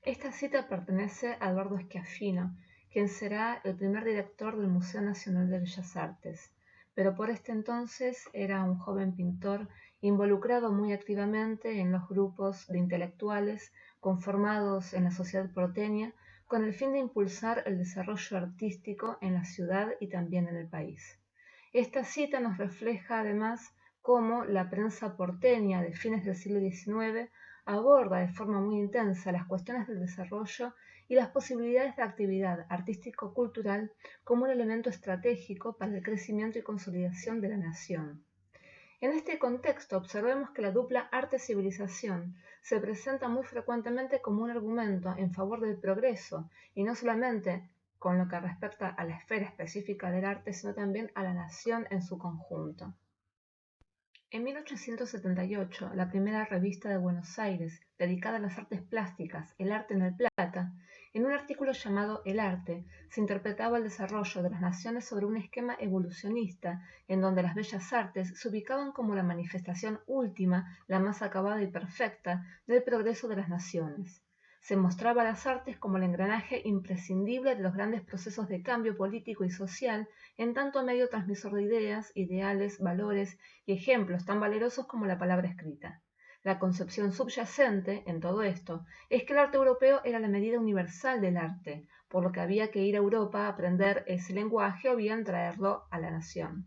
Esta cita pertenece a Eduardo Schiaffino, quien será el primer director del Museo Nacional de Bellas Artes, pero por este entonces era un joven pintor involucrado muy activamente en los grupos de intelectuales conformados en la sociedad porteña con el fin de impulsar el desarrollo artístico en la ciudad y también en el país. Esta cita nos refleja además cómo la prensa porteña de fines del siglo XIX aborda de forma muy intensa las cuestiones del desarrollo y las posibilidades de actividad artístico-cultural como un elemento estratégico para el crecimiento y consolidación de la nación. En este contexto observemos que la dupla arte-civilización se presenta muy frecuentemente como un argumento en favor del progreso y no solamente con lo que respecta a la esfera específica del arte, sino también a la nación en su conjunto. En 1878, la primera revista de Buenos Aires, dedicada a las artes plásticas, El arte en el Plata, en un artículo llamado El arte, se interpretaba el desarrollo de las naciones sobre un esquema evolucionista, en donde las bellas artes se ubicaban como la manifestación última, la más acabada y perfecta, del progreso de las naciones. Se mostraba a las artes como el engranaje imprescindible de los grandes procesos de cambio político y social, en tanto medio transmisor de ideas, ideales, valores y ejemplos tan valerosos como la palabra escrita. La concepción subyacente en todo esto es que el arte europeo era la medida universal del arte, por lo que había que ir a Europa a aprender ese lenguaje o bien traerlo a la nación.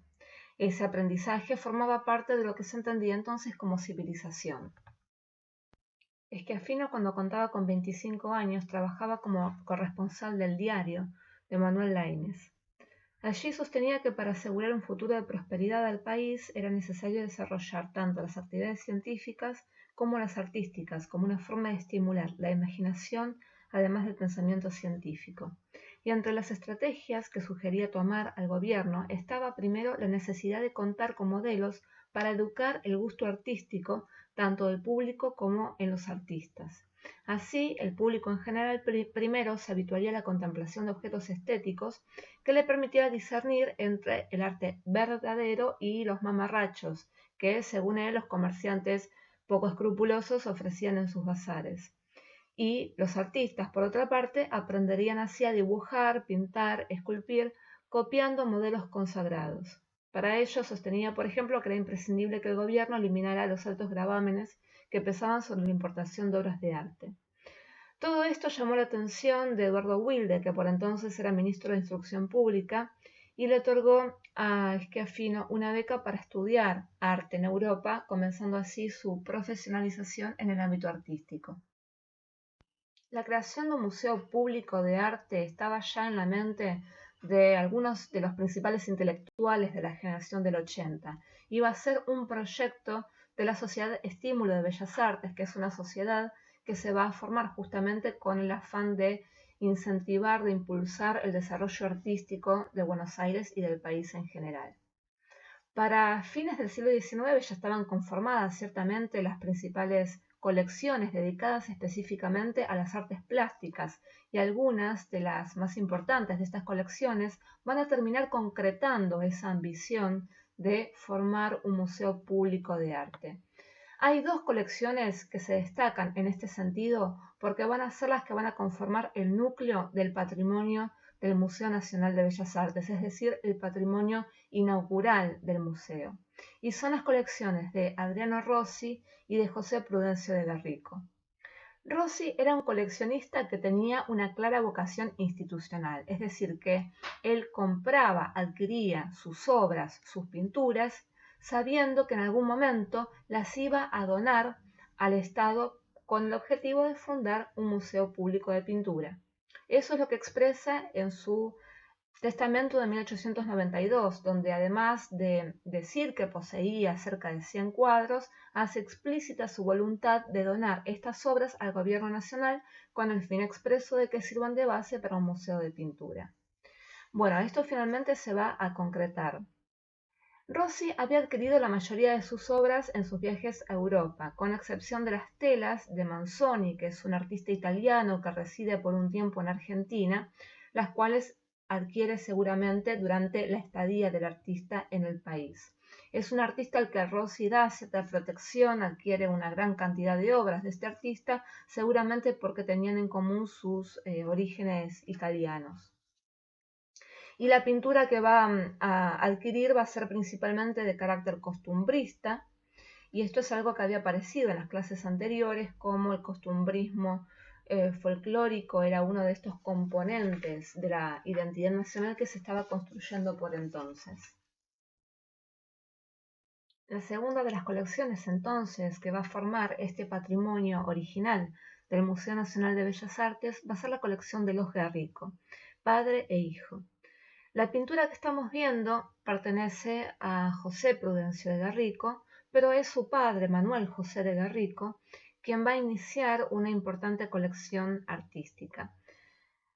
Ese aprendizaje formaba parte de lo que se entendía entonces como civilización. Schiaffino, cuando contaba con 25 años, trabajaba como corresponsal del diario de Manuel Laínez. Allí sostenía que para asegurar un futuro de prosperidad al país era necesario desarrollar tanto las actividades científicas como las artísticas como una forma de estimular la imaginación además del pensamiento científico. Y entre las estrategias que sugería tomar al gobierno estaba primero la necesidad de contar con modelos para educar el gusto artístico tanto del público como en los artistas. Así, el público en general primero se habituaría a la contemplación de objetos estéticos que le permitiera discernir entre el arte verdadero y los mamarrachos que, según él, los comerciantes poco escrupulosos ofrecían en sus bazares. Y los artistas, por otra parte, aprenderían así a dibujar, pintar, esculpir, copiando modelos consagrados. Para ello sostenía, por ejemplo, que era imprescindible que el gobierno eliminara los altos gravámenes que pesaban sobre la importación de obras de arte. Todo esto llamó la atención de Eduardo Wilde, que por entonces era ministro de Instrucción Pública, y le otorgó a Schiaffino una beca para estudiar arte en Europa, comenzando así su profesionalización en el ámbito artístico. La creación de un museo público de arte estaba ya en la mente de algunos de los principales intelectuales de la generación del 80. Iba a ser un proyecto de la Sociedad Estímulo de Bellas Artes, que es una sociedad que se va a formar justamente con el afán de incentivar, de impulsar el desarrollo artístico de Buenos Aires y del país en general. Para fines del siglo XIX ya estaban conformadas ciertamente las principales colecciones dedicadas específicamente a las artes plásticas y algunas de las más importantes de estas colecciones van a terminar concretando esa ambición de formar un museo público de arte. Hay dos colecciones que se destacan en este sentido porque van a ser las que van a conformar el núcleo del patrimonio del Museo Nacional de Bellas Artes, es decir, el patrimonio inaugural del museo. Y son las colecciones de Adriano Rossi y de José Prudencio de Garrico. Rossi era un coleccionista que tenía una clara vocación institucional, es decir, que él compraba, adquiría sus obras, sus pinturas, sabiendo que en algún momento las iba a donar al Estado con el objetivo de fundar un museo público de pintura. Eso es lo que expresa en su testamento de 1892, donde además de decir que poseía cerca de 100 cuadros, hace explícita su voluntad de donar estas obras al gobierno nacional con el fin expreso de que sirvan de base para un museo de pintura. Bueno, esto finalmente se va a concretar. Rossi había adquirido la mayoría de sus obras en sus viajes a Europa, con excepción de las telas de Manzoni, que es un artista italiano que reside por un tiempo en Argentina, las cuales adquiere seguramente durante la estadía del artista en el país. Es un artista al que Rossi da cierta protección, adquiere una gran cantidad de obras de este artista, seguramente porque tenían en común sus orígenes italianos. Y la pintura que va a adquirir va a ser principalmente de carácter costumbrista, y esto es algo que había aparecido en las clases anteriores, como el costumbrismo folclórico era uno de estos componentes de la identidad nacional que se estaba construyendo por entonces. La segunda de las colecciones entonces que va a formar este patrimonio original del Museo Nacional de Bellas Artes va a ser la colección de los Garrico, padre e hijo. La pintura que estamos viendo pertenece a José Prudencio de Garrico, pero es su padre, Manuel José de Garrico, quien va a iniciar una importante colección artística.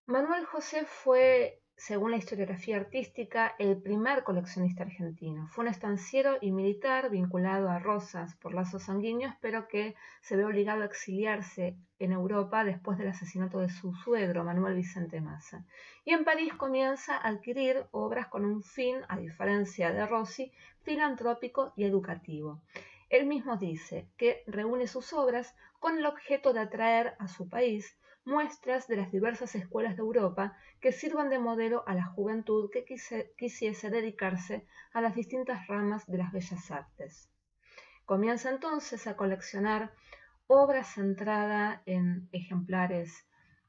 Manuel José fue, según la historiografía artística, el primer coleccionista argentino. Fue un estanciero y militar vinculado a Rosas por lazos sanguíneos, pero que se ve obligado a exiliarse en Europa después del asesinato de su suegro, Manuel Vicente Massa. Y en París comienza a adquirir obras con un fin, a diferencia de Rossi, filantrópico y educativo. Él mismo dice que reúne sus obras con el objeto de atraer a su país muestras de las diversas escuelas de Europa que sirvan de modelo a la juventud que quisiese dedicarse a las distintas ramas de las bellas artes. Comienza entonces a coleccionar obra centrada en ejemplares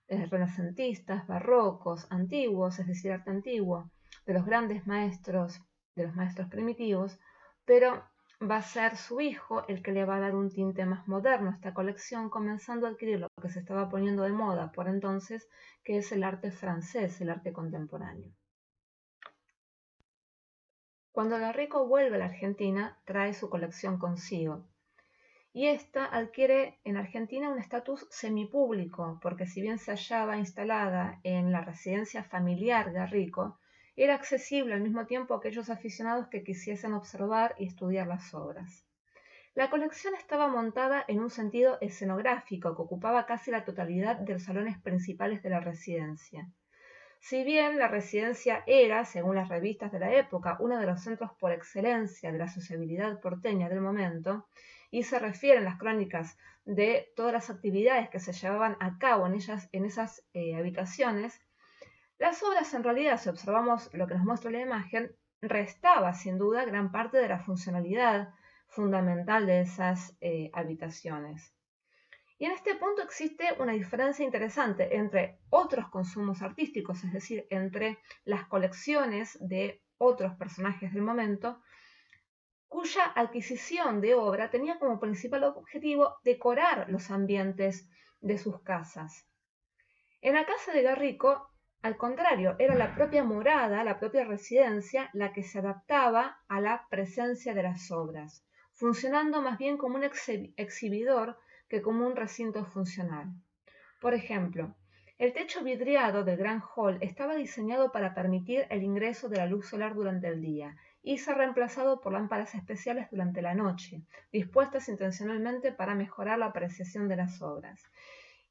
renacentistas, barrocos, antiguos, es decir, arte antiguo, de los grandes maestros, de los maestros primitivos, pero va a ser su hijo el que le va a dar un tinte más moderno a esta colección, comenzando a adquirir lo que se estaba poniendo de moda por entonces, que es el arte francés, el arte contemporáneo. Cuando Garrico vuelve a la Argentina, trae su colección consigo. Y esta adquiere en Argentina un estatus semipúblico, porque si bien se hallaba instalada en la residencia familiar Garrico, era accesible al mismo tiempo a aquellos aficionados que quisiesen observar y estudiar las obras. La colección estaba montada en un sentido escenográfico que ocupaba casi la totalidad de los salones principales de la residencia. Si bien la residencia era, según las revistas de la época, uno de los centros por excelencia de la sociabilidad porteña del momento, y se refieren las crónicas de todas las actividades que se llevaban a cabo en esas habitaciones, las obras en realidad, si observamos lo que nos muestra la imagen, restaba sin duda gran parte de la funcionalidad fundamental de esas habitaciones. Y en este punto existe una diferencia interesante entre otros consumos artísticos, es decir, entre las colecciones de otros personajes del momento, cuya adquisición de obra tenía como principal objetivo decorar los ambientes de sus casas. En la casa de Garrico, al contrario, era la propia morada, la propia residencia, la que se adaptaba a la presencia de las obras, funcionando más bien como un exhibidor que como un recinto funcional. Por ejemplo, el techo vidriado del gran hall estaba diseñado para permitir el ingreso de la luz solar durante el día y se ha reemplazado por lámparas especiales durante la noche, dispuestas intencionalmente para mejorar la apreciación de las obras.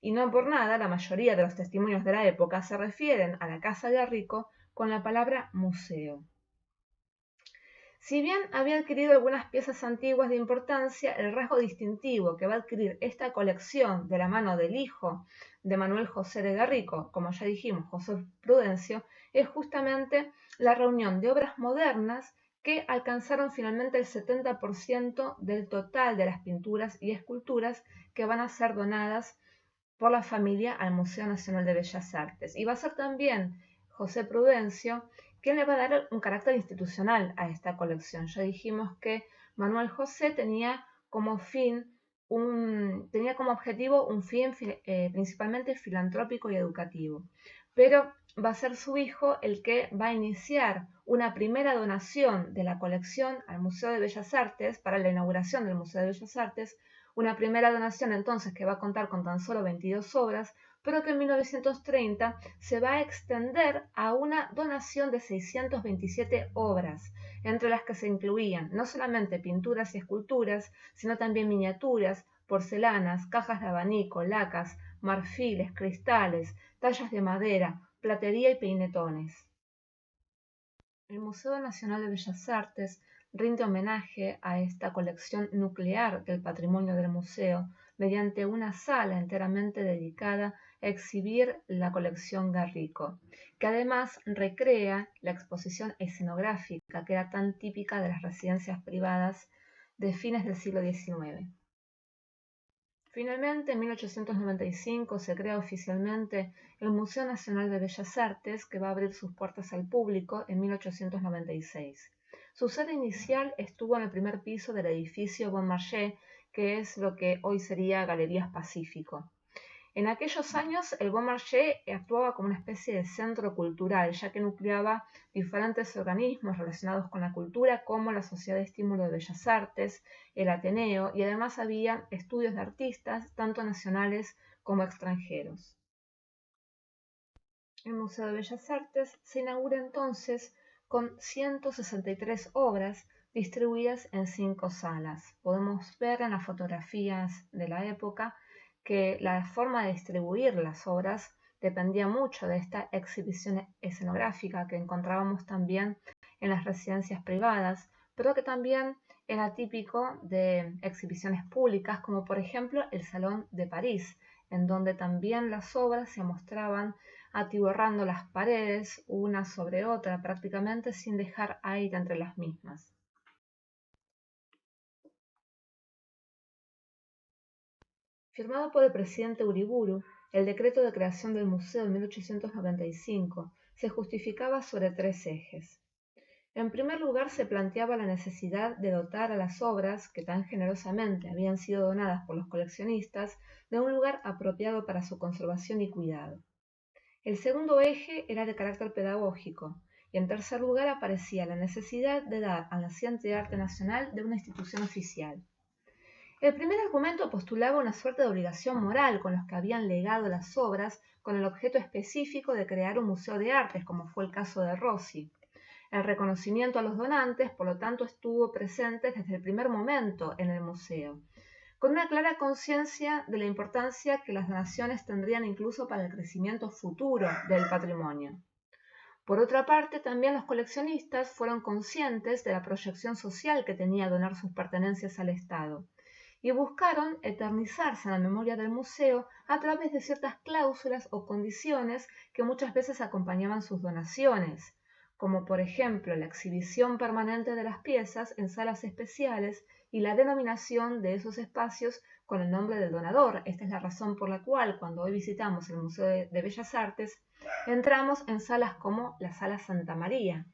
Y no por nada, la mayoría de los testimonios de la época se refieren a la casa de Garrico con la palabra museo. Si bien había adquirido algunas piezas antiguas de importancia, el rasgo distintivo que va a adquirir esta colección de la mano del hijo de Manuel José de Garrico, como ya dijimos, José Prudencio, es justamente la reunión de obras modernas que alcanzaron finalmente el 70% del total de las pinturas y esculturas que van a ser donadas por la familia al Museo Nacional de Bellas Artes. Y va a ser también José Prudencio quien le va a dar un carácter institucional a esta colección. Ya dijimos que Manuel José tenía como objetivo un fin principalmente filantrópico y educativo, pero va a ser su hijo el que va a iniciar una primera donación de la colección al Museo de Bellas Artes para la inauguración del Museo de Bellas Artes, una primera donación entonces que va a contar con tan solo 22 obras, pero que en 1930 se va a extender a una donación de 627 obras, entre las que se incluían no solamente pinturas y esculturas, sino también miniaturas, porcelanas, cajas de abanico, lacas, marfiles, cristales, tallas de madera, platería y peinetones. El Museo Nacional de Bellas Artes rinde homenaje a esta colección nuclear del patrimonio del museo mediante una sala enteramente dedicada a exhibir la colección Garrico, que además recrea la exposición escenográfica que era tan típica de las residencias privadas de fines del siglo XIX. Finalmente, en 1895 se crea oficialmente el Museo Nacional de Bellas Artes, que va a abrir sus puertas al público en 1896. Su sede inicial estuvo en el primer piso del edificio Bon Marché, que es lo que hoy sería Galerías Pacífico. En aquellos años, el Bon Marché actuaba como una especie de centro cultural, ya que nucleaba diferentes organismos relacionados con la cultura, como la Sociedad de Estímulo de Bellas Artes, el Ateneo, y además había estudios de artistas, tanto nacionales como extranjeros. El Museo de Bellas Artes se inaugura entonces con 163 obras distribuidas en 5 salas. Podemos ver en las fotografías de la época que la forma de distribuir las obras dependía mucho de esta exhibición escenográfica que encontrábamos también en las residencias privadas, pero que también era típico de exhibiciones públicas, como por ejemplo el Salón de París, en donde también las obras se mostraban atiborrando las paredes una sobre otra prácticamente sin dejar aire entre las mismas. Firmado por el presidente Uriburu, el decreto de creación del museo en 1895 se justificaba sobre 3 ejes. En primer lugar, se planteaba la necesidad de dotar a las obras, que tan generosamente habían sido donadas por los coleccionistas, de un lugar apropiado para su conservación y cuidado. El segundo eje era de carácter pedagógico, y en tercer lugar aparecía la necesidad de dar al naciente arte nacional de una institución oficial. El primer argumento postulaba una suerte de obligación moral con los que habían legado las obras con el objeto específico de crear un museo de artes, como fue el caso de Rossi. El reconocimiento a los donantes, por lo tanto, estuvo presente desde el primer momento en el museo, con una clara conciencia de la importancia que las donaciones tendrían incluso para el crecimiento futuro del patrimonio. Por otra parte, también los coleccionistas fueron conscientes de la proyección social que tenía donar sus pertenencias al Estado y buscaron eternizarse en la memoria del museo a través de ciertas cláusulas o condiciones que muchas veces acompañaban sus donaciones, como por ejemplo la exhibición permanente de las piezas en salas especiales y la denominación de esos espacios con el nombre del donador. Esta es la razón por la cual cuando hoy visitamos el Museo de Bellas Artes entramos en salas como la Sala Santa María.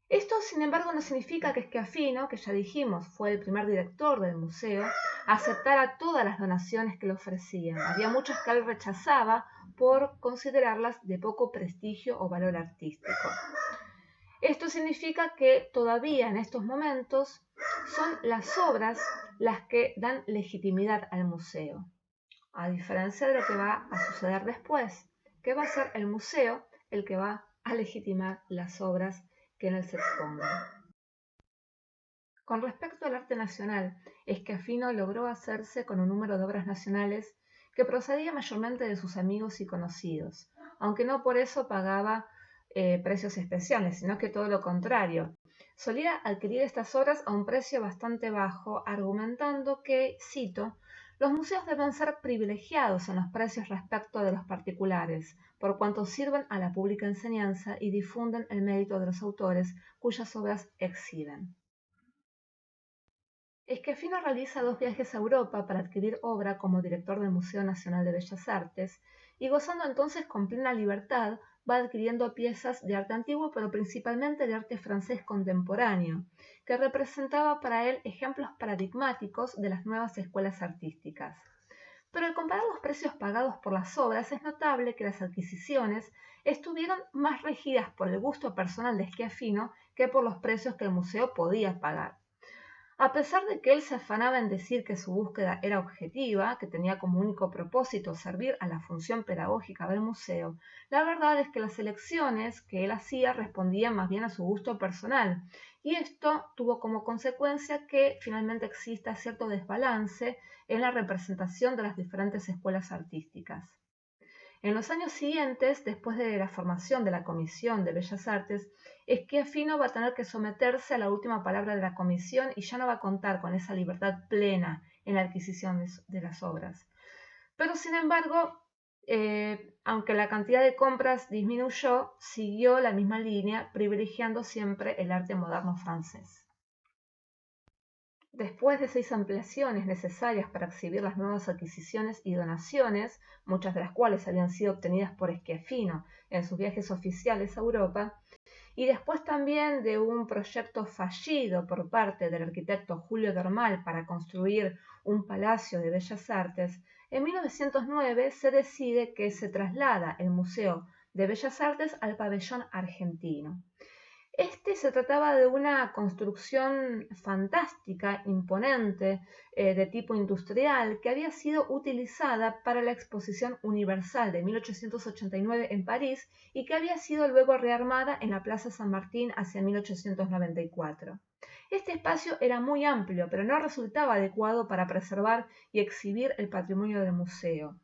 Esto, sin embargo, no significa que Schiaffino, que ya dijimos fue el primer director del museo, aceptara todas las donaciones que le ofrecían. Había muchas que él rechazaba por considerarlas de poco prestigio o valor artístico. Esto significa que todavía en estos momentos son las obras las que dan legitimidad al museo, a diferencia de lo que va a suceder después, que va a ser el museo el que va a legitimar las obras que en él se expongan. Con respecto al arte nacional, Schiaffino logró hacerse con un número de obras nacionales que procedía mayormente de sus amigos y conocidos, aunque no por eso pagaba precios especiales, sino que todo lo contrario. Solía adquirir estas obras a un precio bastante bajo, argumentando que, cito, los museos deben ser privilegiados en los precios respecto de los particulares, por cuanto sirven a la pública enseñanza y difunden el mérito de los autores cuyas obras exhiben. Schiaffino realiza 2 viajes a Europa para adquirir obra como director del Museo Nacional de Bellas Artes y, gozando entonces con plena libertad, va adquiriendo piezas de arte antiguo, pero principalmente de arte francés contemporáneo, que representaba para él ejemplos paradigmáticos de las nuevas escuelas artísticas. Pero al comparar los precios pagados por las obras, es notable que las adquisiciones estuvieron más regidas por el gusto personal de Schiaffino que por los precios que el museo podía pagar. A pesar de que él se afanaba en decir que su búsqueda era objetiva, que tenía como único propósito servir a la función pedagógica del museo, la verdad es que las elecciones que él hacía respondían más bien a su gusto personal, y esto tuvo como consecuencia que finalmente exista cierto desbalance en la representación de las diferentes escuelas artísticas. En los años siguientes, después de la formación de la Comisión de Bellas Artes, Schiaffino va a tener que someterse a la última palabra de la comisión y ya no va a contar con esa libertad plena en la adquisición de las obras. Pero sin embargo, aunque la cantidad de compras disminuyó, siguió la misma línea, privilegiando siempre el arte moderno francés. Después de 6 ampliaciones necesarias para exhibir las nuevas adquisiciones y donaciones, muchas de las cuales habían sido obtenidas por Schiaffino en sus viajes oficiales a Europa, y después también de un proyecto fallido por parte del arquitecto Julio Dormal para construir un palacio de bellas artes, en 1909 se decide que se traslada el Museo de Bellas Artes al pabellón argentino. Se trataba de una construcción fantástica, imponente, de tipo industrial, que había sido utilizada para la Exposición Universal de 1889 en París y que había sido luego rearmada en la Plaza San Martín hacia 1894. Este espacio era muy amplio, pero no resultaba adecuado para preservar y exhibir el patrimonio del museo.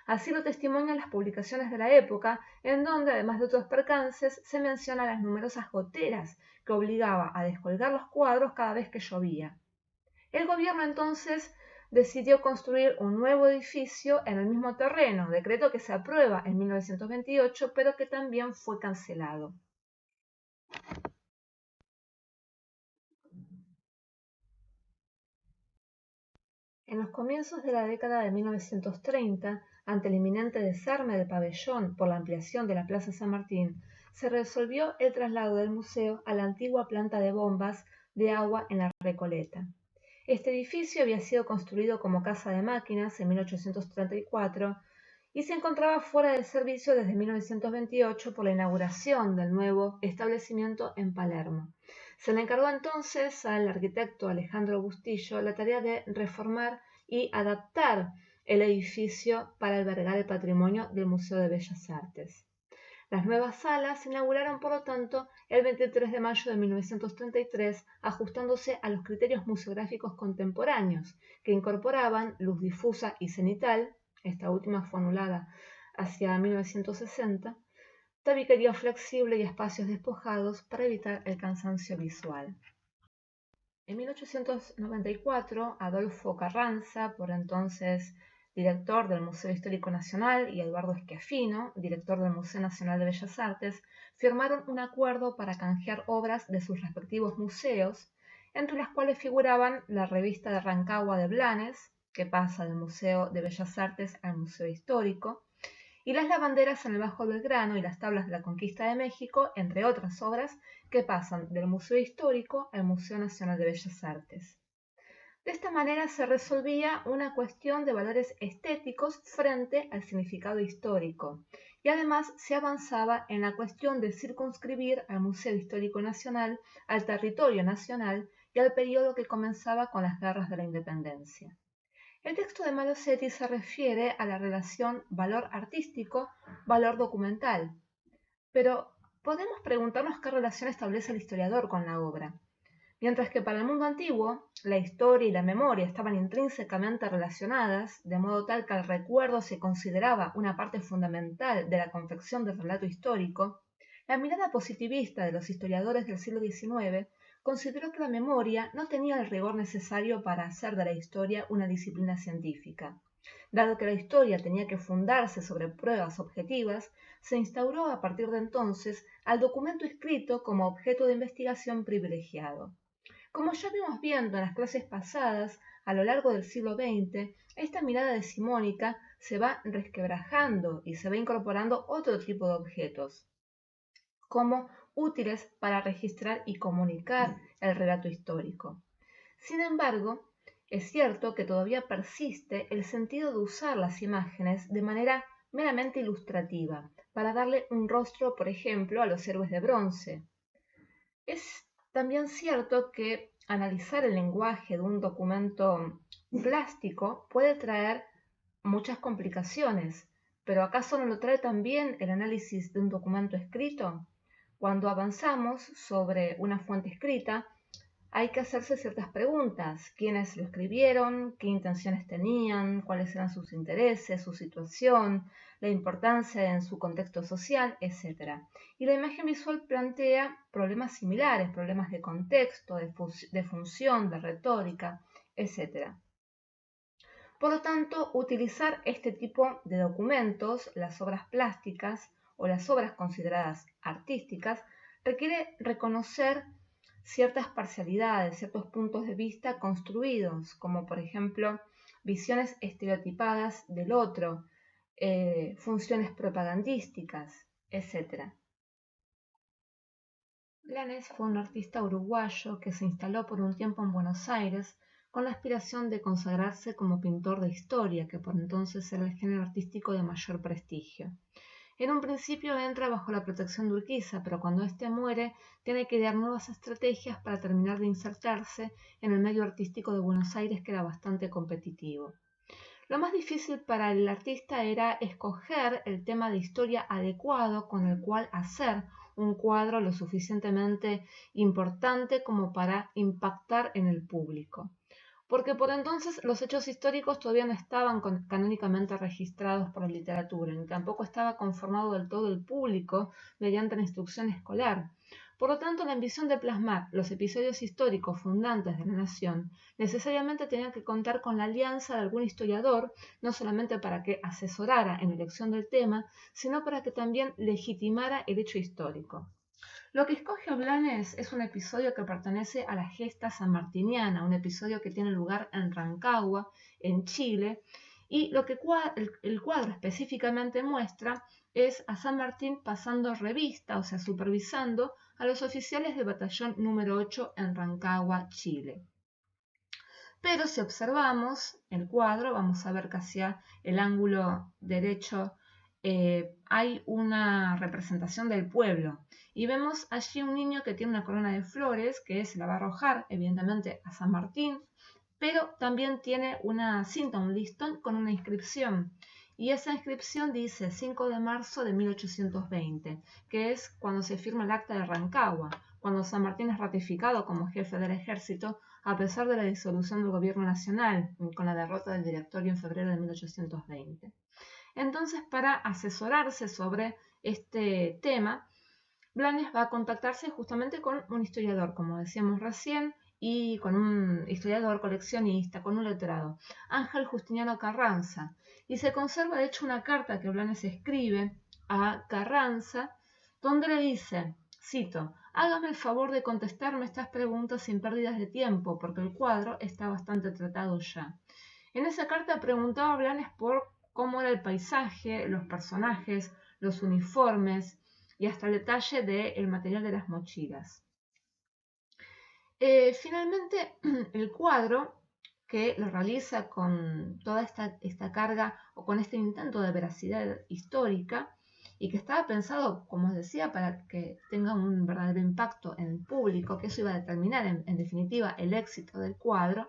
Así lo testimonian las publicaciones de la época, en donde, además de otros percances, se mencionan las numerosas goteras que obligaba a descolgar los cuadros cada vez que llovía. El gobierno entonces decidió construir un nuevo edificio en el mismo terreno, decreto que se aprueba en 1928, pero que también fue cancelado. En los comienzos de la década de 1930, ante el inminente desarme del pabellón por la ampliación de la Plaza San Martín, se resolvió el traslado del museo a la antigua planta de bombas de agua en la Recoleta. Este edificio había sido construido como casa de máquinas en 1834 y se encontraba fuera de servicio desde 1928 por la inauguración del nuevo establecimiento en Palermo. Se le encargó entonces al arquitecto Alejandro Bustillo la tarea de reformar y adaptar el edificio para albergar el patrimonio del Museo de Bellas Artes. Las nuevas salas se inauguraron, por lo tanto, el 23 de mayo de 1933, ajustándose a los criterios museográficos contemporáneos, que incorporaban luz difusa y cenital, esta última fue anulada hacia 1960, tabiquería flexible y espacios despojados para evitar el cansancio visual. En 1894, Adolfo Carranza, por entonces director del Museo Histórico Nacional, y Eduardo Schiaffino, director del Museo Nacional de Bellas Artes, firmaron un acuerdo para canjear obras de sus respectivos museos, entre las cuales figuraban la revista de Rancagua de Blanes, que pasa del Museo de Bellas Artes al Museo Histórico, y las lavanderas en el Bajo Belgrano y las tablas de la Conquista de México, entre otras obras que pasan del Museo Histórico al Museo Nacional de Bellas Artes. De esta manera se resolvía una cuestión de valores estéticos frente al significado histórico, y además se avanzaba en la cuestión de circunscribir al Museo Histórico Nacional al territorio nacional y al periodo que comenzaba con las guerras de la independencia. El texto de Malosetti se refiere a la relación valor artístico-valor documental, pero podemos preguntarnos qué relación establece el historiador con la obra. Mientras que para el mundo antiguo, la historia y la memoria estaban intrínsecamente relacionadas, de modo tal que el recuerdo se consideraba una parte fundamental de la confección del relato histórico, la mirada positivista de los historiadores del siglo XIX consideró que la memoria no tenía el rigor necesario para hacer de la historia una disciplina científica. Dado que la historia tenía que fundarse sobre pruebas objetivas, se instauró a partir de entonces al documento escrito como objeto de investigación privilegiado. Como ya vimos viendo en las clases pasadas, a lo largo del siglo XX, esta mirada decimónica se va resquebrajando y se va incorporando otro tipo de objetos, como útiles para registrar y comunicar el relato histórico. Sin embargo, es cierto que todavía persiste el sentido de usar las imágenes de manera meramente ilustrativa, para darle un rostro, por ejemplo, a los héroes de bronce. Es también cierto que analizar el lenguaje de un documento plástico puede traer muchas complicaciones, pero ¿acaso no lo trae también el análisis de un documento escrito? Cuando avanzamos sobre una fuente escrita, hay que hacerse ciertas preguntas. ¿Quiénes lo escribieron? ¿Qué intenciones tenían? ¿Cuáles eran sus intereses, su situación, la importancia en su contexto social, etcétera? Y la imagen visual plantea problemas similares, problemas de contexto, de función, de retórica, etcétera. Por lo tanto, utilizar este tipo de documentos, las obras plásticas o las obras consideradas artísticas, requiere reconocer ciertas parcialidades, ciertos puntos de vista construidos, como por ejemplo visiones estereotipadas del otro, funciones propagandísticas, etc. Blanes fue un artista uruguayo que se instaló por un tiempo en Buenos Aires con la aspiración de consagrarse como pintor de historia, que por entonces era el género artístico de mayor prestigio. En un principio entra bajo la protección de Urquiza, pero cuando éste muere tiene que idear nuevas estrategias para terminar de insertarse en el medio artístico de Buenos Aires, que era bastante competitivo. Lo más difícil para el artista era escoger el tema de historia adecuado con el cual hacer un cuadro lo suficientemente importante como para impactar en el público. Porque por entonces los hechos históricos todavía no estaban canónicamente registrados por la literatura, ni tampoco estaba conformado del todo el público mediante la instrucción escolar. Por lo tanto, la ambición de plasmar los episodios históricos fundantes de la nación necesariamente tenía que contar con la alianza de algún historiador, no solamente para que asesorara en la elección del tema, sino para que también legitimara el hecho histórico. Lo que escoge Blanes es un episodio que pertenece a la gesta sanmartiniana, un episodio que tiene lugar en Rancagua, en Chile, y lo que el cuadro específicamente muestra es a San Martín pasando revista, o sea, supervisando a los oficiales del batallón número 8 en Rancagua, Chile. Pero si observamos el cuadro, vamos a ver que hacia el ángulo derecho hay una representación del pueblo. Y vemos allí un niño que tiene una corona de flores, que se la va a arrojar, evidentemente, a San Martín, pero también tiene una cinta, un listón con una inscripción. Y esa inscripción dice 5 de marzo de 1820, que es cuando se firma el acta de Rancagua, cuando San Martín es ratificado como jefe del ejército, a pesar de la disolución del gobierno nacional, con la derrota del Directorio en febrero de 1820. Entonces, para asesorarse sobre este tema, Blanes va a contactarse justamente con un historiador, como decíamos recién, y con un historiador coleccionista, con un letrado, Ángel Justiniano Carranza. Y se conserva, de hecho, una carta que Blanes escribe a Carranza, donde le dice, cito, hágame el favor de contestarme estas preguntas sin pérdidas de tiempo, porque el cuadro está bastante tratado ya. En esa carta preguntaba a Blanes por cómo era el paisaje, los personajes, los uniformes y hasta el detalle del material de las mochilas. Finalmente, el cuadro, que lo realiza con toda esta carga o con este intento de veracidad histórica y que estaba pensado, como os decía, para que tenga un verdadero impacto en el público, que eso iba a determinar en definitiva el éxito del cuadro,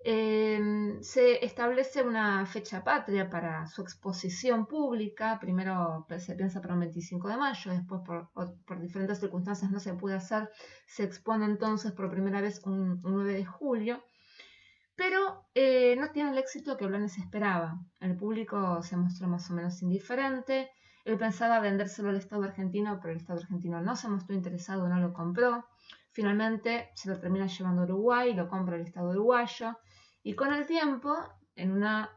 se establece una fecha patria para su exposición pública. Primero se piensa para un 25 de mayo, después por diferentes circunstancias no se puede hacer. Se expone entonces por primera vez un 9 de julio, pero no tiene el éxito que Blanes esperaba. El público se mostró más o menos indiferente. Él pensaba vendérselo al Estado argentino, pero el Estado argentino no se mostró interesado, no lo compró. Finalmente se lo termina llevando a Uruguay, lo compra el Estado uruguayo. Y con el tiempo, en la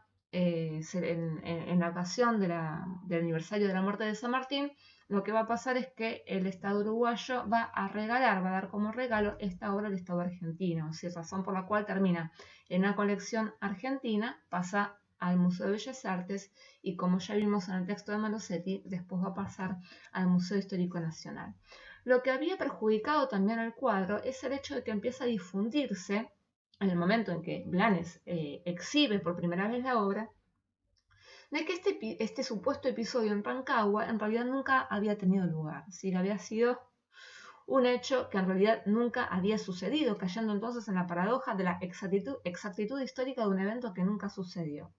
ocasión del aniversario de la muerte de San Martín, lo que va a pasar es que el Estado uruguayo va a dar como regalo esta obra al Estado argentino. Es razón por la cual termina en una colección argentina, pasa al Museo de Bellas Artes y, como ya vimos en el texto de Malosetti, después va a pasar al Museo Histórico Nacional. Lo que había perjudicado también al cuadro es el hecho de que empieza a difundirse en el momento en que Blanes exhibe por primera vez la obra, de que este supuesto episodio en Rancagua en realidad nunca había tenido lugar, ¿sí? Había sido un hecho que en realidad nunca había sucedido, cayendo entonces en la paradoja de la exactitud histórica de un evento que nunca sucedió.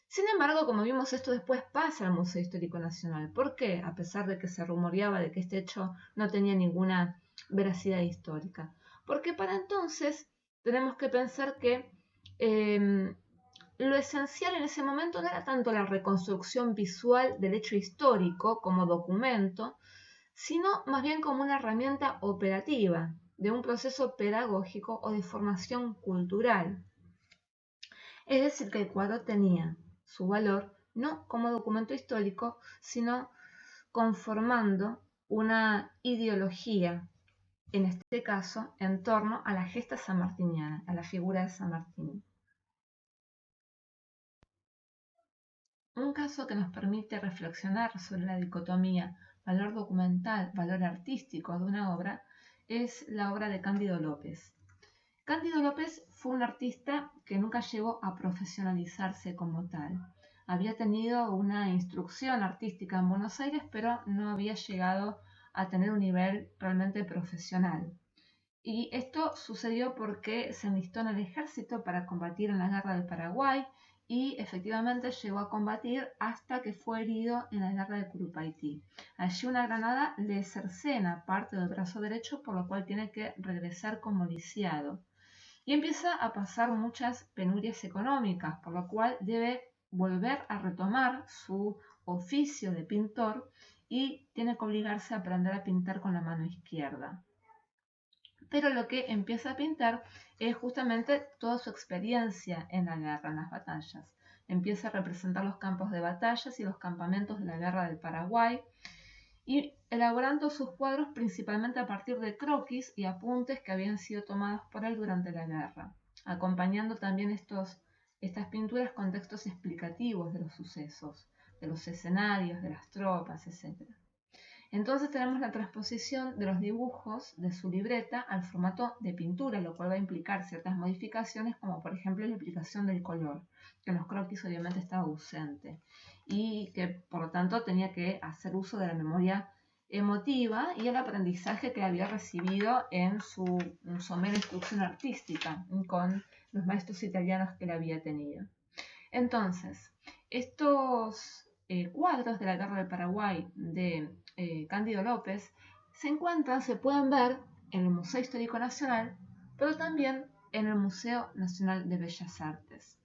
Sin embargo, como vimos, esto después pasa al Museo Histórico Nacional. ¿Por qué? A pesar de que se rumoreaba de que este hecho no tenía ninguna veracidad histórica. porque para entonces tenemos que pensar que lo esencial en ese momento no era tanto la reconstrucción visual del hecho histórico como documento, sino más bien como una herramienta operativa de un proceso pedagógico o de formación cultural. Es decir, que el cuadro tenía su valor no como documento histórico, sino conformando una ideología, en este caso, en torno a la gesta sanmartiniana, a la figura de San Martín. Un caso que nos permite reflexionar sobre la dicotomía valor documental, valor artístico de una obra es la obra de Cándido López. Cándido López fue un artista que nunca llegó a profesionalizarse como tal. Había tenido una instrucción artística en Buenos Aires, pero no había llegado a tener un nivel realmente profesional. Y esto sucedió porque se enlistó en el ejército para combatir en la guerra del Paraguay y efectivamente llegó a combatir hasta que fue herido en la guerra de Curupaytí. Allí una granada le cercena parte del brazo derecho, por lo cual tiene que regresar como lisiado. Y empieza a pasar muchas penurias económicas, por lo cual debe volver a retomar su oficio de pintor y tiene que obligarse a aprender a pintar con la mano izquierda. Pero lo que empieza a pintar es justamente toda su experiencia en la guerra, en las batallas. Empieza a representar los campos de batallas y los campamentos de la guerra del Paraguay y elaborando sus cuadros principalmente a partir de croquis y apuntes que habían sido tomados por él durante la guerra, acompañando también estas pinturas con textos explicativos de los sucesos, de los escenarios, de las tropas, etc. Entonces tenemos la transposición de los dibujos de su libreta al formato de pintura, lo cual va a implicar ciertas modificaciones, como por ejemplo la aplicación del color, que en los croquis obviamente estaba ausente, y que por lo tanto tenía que hacer uso de la memoria emotiva y el aprendizaje que había recibido en su somera instrucción artística con los maestros italianos que él había tenido. Entonces, estos cuadros de la Guerra del Paraguay de Cándido López se pueden ver en el Museo Histórico Nacional, pero también en el Museo Nacional de Bellas Artes.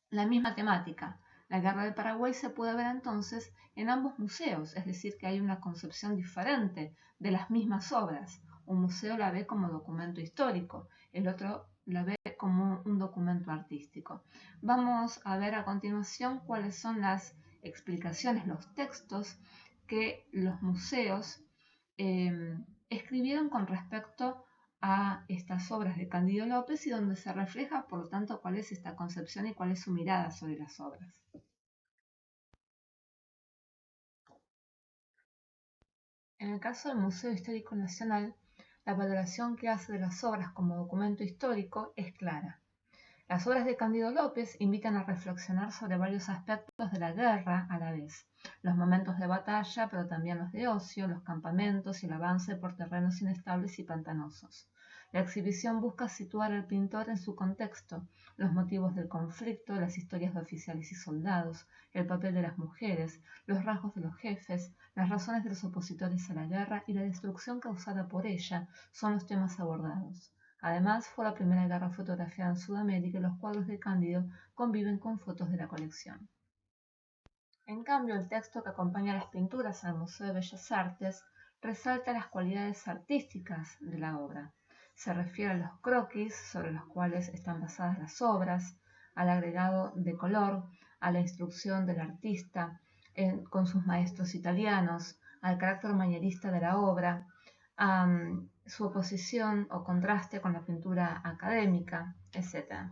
La misma temática, la Guerra del Paraguay, se puede ver entonces en ambos museos, es decir, que hay una concepción diferente de las mismas obras. Un museo la ve como documento histórico, el otro la ve como un documento artístico. Vamos a ver a continuación cuáles son las explicaciones, los textos que los museos escribieron con respecto a estas obras de Cándido López y donde se refleja, por lo tanto, cuál es esta concepción y cuál es su mirada sobre las obras. En el caso del Museo Histórico Nacional, la valoración que hace de las obras como documento histórico es clara. Las obras de Cándido López invitan a reflexionar sobre varios aspectos de la guerra a la vez, los momentos de batalla, pero también los de ocio, los campamentos y el avance por terrenos inestables y pantanosos. La exhibición busca situar al pintor en su contexto, los motivos del conflicto, las historias de oficiales y soldados, el papel de las mujeres, los rasgos de los jefes, las razones de los opositores a la guerra y la destrucción causada por ella son los temas abordados. Además, fue la primera guerra fotografiada en Sudamérica y los cuadros de Cándido conviven con fotos de la colección. En cambio, el texto que acompaña las pinturas al Museo de Bellas Artes resalta las cualidades artísticas de la obra. Se refiere a los croquis sobre los cuales están basadas las obras, al agregado de color, a la instrucción del artista con sus maestros italianos, al carácter manierista de la obra, a su oposición o contraste con la pintura académica, etc.